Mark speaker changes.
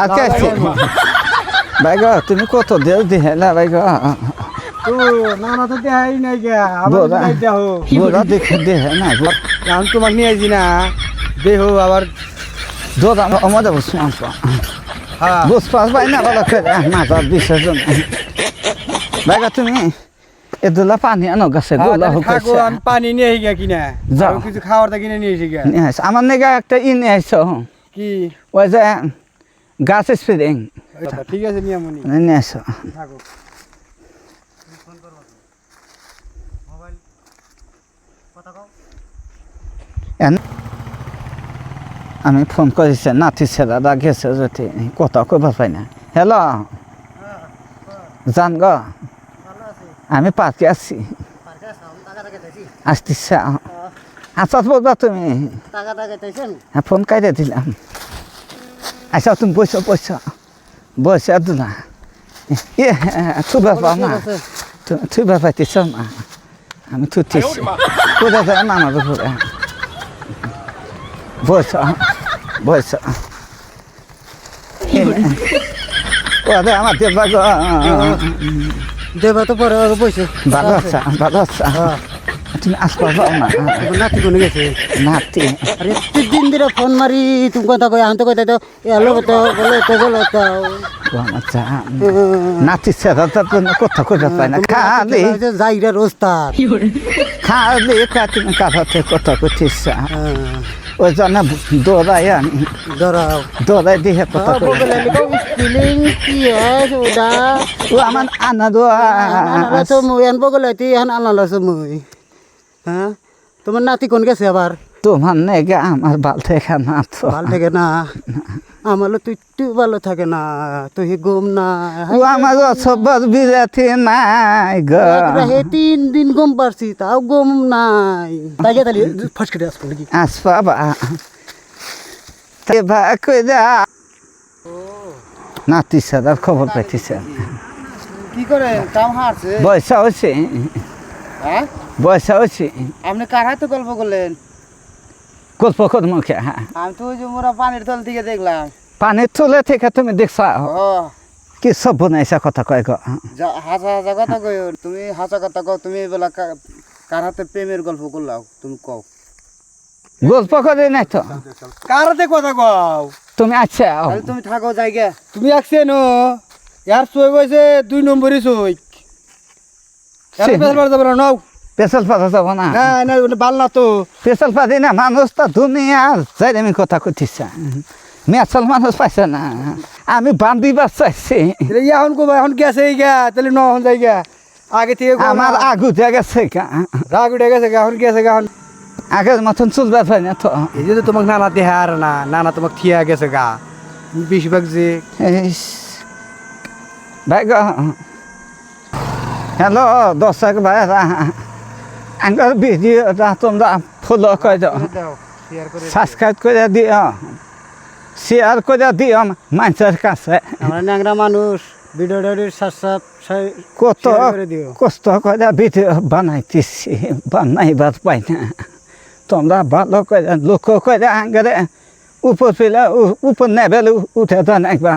Speaker 1: আজকে ভাই গো তুমি কত দেও দিহে না ভাই গো
Speaker 2: তো নানা তো দেখাই নাই গা আবার যাও
Speaker 1: বোরা দেখে দেহে না
Speaker 2: আমি তোমাকে নিয়ে আইছি না দেহ আবার
Speaker 1: দোরা আমাদের বুঝলাম
Speaker 2: হ্যাঁ
Speaker 1: বুঝ পাস ভাই না ভালো করে মাথার বিসর্জন ভাই গো তুমি এদুলা পানি আনো গাছে গোলা
Speaker 2: থাকো আমি পানি নিয়ে আই গা কিনা
Speaker 1: যাও।
Speaker 2: আর কিছু খাওয়ার তা কিনে নিয়ে এসে গা
Speaker 1: আমার নেগা একটা নিয়ে আইছো
Speaker 2: কি
Speaker 1: ওই যে গাছ স্প্রেডিং
Speaker 2: ঠিক আছে নিয়ামনি
Speaker 1: নিয়ে আসো
Speaker 2: থাকো
Speaker 1: আমি ফোন করেছি নাতি ছেলেরা গেছে যদি কথা কইবার পাই না হ্যালো জান গো আমি পার্কে আসছি আসতেছে আচ্ছা বলবা তুমি হ্যাঁ ফোন কাইরে দিলাম আচ্ছা তুমি বসো বসো বসে না ইয়ে থুবার পাও না থুবার পাইতেছ না আমি থুতেছি কোথায় যায় না আমার উপরে বসো বসো ওদের আমার দেবা গো
Speaker 2: দেবা তো পরে বসে
Speaker 1: ভালো আচ্ছা ভালো আচ্ছা তুমি আসবা পাও না
Speaker 2: নাতি কোনে গেছে
Speaker 1: নাতি
Speaker 2: আরে দিন ধরে ফোন মারি তুমি কথা কই আমি তো কইতে তো এলো তো বলো তো
Speaker 1: আচ্ছা নাতি ছেড়া তো কথা কইতে পাই না খালি
Speaker 2: যাইরা রোস্তার
Speaker 1: খালি তুমি কাঠাতে কথা কইতেছ ওই জন্য দৌড়াই আমি
Speaker 2: ধরাও
Speaker 1: দৌড়াই দিয়ে কথা কই
Speaker 2: ফিলিং কি হ্যাঁ ওটা
Speaker 1: ও আমার আনা দো
Speaker 2: আনালা তো মুই আন বগলে তুই আন আনালা তো মুই হ্যাঁ তোমার নাতি কোন গেছে আবার
Speaker 1: তোমার নেগে আমার বাল থেকে না তো
Speaker 2: ভালো থাকে না আমারও তুই একটু ভালো থাকে না তুই ঘুম না
Speaker 1: ও আমার সবার বিরাতি নাই গো
Speaker 2: হে 3 দিন ঘুম পারছি তাও ঘুম নাই তাই তাহলে ফসকে আসবো নাকি
Speaker 1: আসবা বা তে ভা কই দা নাতি সাদার খবর পাইতেছে
Speaker 2: কি করে কাম হারছে
Speaker 1: বয়সা হচ্ছে
Speaker 2: হ্যাঁ
Speaker 1: বয়সা হচ্ছে
Speaker 2: আপনি কার হাতে গল্প করলেন
Speaker 1: গল্প কর মুখে হ্যাঁ
Speaker 2: আমি তো ওই যে মোরা পানির তল থেকে দেখলাম
Speaker 1: পানির তুলে থেকে তুমি দেখছ
Speaker 2: ও
Speaker 1: কি সব বনাইছা কথা কয় গো
Speaker 2: হাসা হাসা কথা কই তুমি হাসা কথা কও তুমি বলা কার হাতে প্রেমের গল্প করলাও তুমি কও
Speaker 1: গল্প করে নাই তো
Speaker 2: কার হাতে কথা কও
Speaker 1: তুমি আচ্ছা
Speaker 2: তাহলে তুমি থাকো জায়গা তুমি আসছে নো ইয়ার সই কইছে 2 নম্বরই সই এত বেল বার যাবে নাও
Speaker 1: পেশাল পাতা যাব না
Speaker 2: না না বাল না তো
Speaker 1: পেশাল পাতি না মানুষ তো দুনিয়ার যাই আমি কথা কইতেছে মেসাল মানুষ পাইছে না আমি বান্ধিবার চাইছি
Speaker 2: এখন কো এখন গেছে গা তাহলে ন হন জায়গা আগে থেকে
Speaker 1: আমার আগু দিয়ে গেছে গা
Speaker 2: রাগ উঠে গেছে এখন গেছে গা
Speaker 1: আগের মতন চলবার পাই না তো
Speaker 2: এই যে তোমাকে নানা দেহা আর না নানা তোমাকে থিয়া গেছে গা বেশিরভাগ যে
Speaker 1: ভাই গো হ্যালো দর্শক ভাইরা আঙ্গার ভিডিওটা তোমরা ফলো করে দাও সাবস্ক্রাইব করে দিও শেয়ার করে দিও মানুষের কাছে
Speaker 2: আমরা ন্যাংরা মানুষ ভিডিওটা সাবস্ক্রাইব
Speaker 1: কত
Speaker 2: করে দিও
Speaker 1: কষ্ট করে ভিডিও বানাইতেছি বানাইবার পাই না তোমরা ভালো করে লক্ষ্য করে আঙ্গারে উপর পেলে উপর নেবেলে উঠে তো নাইবা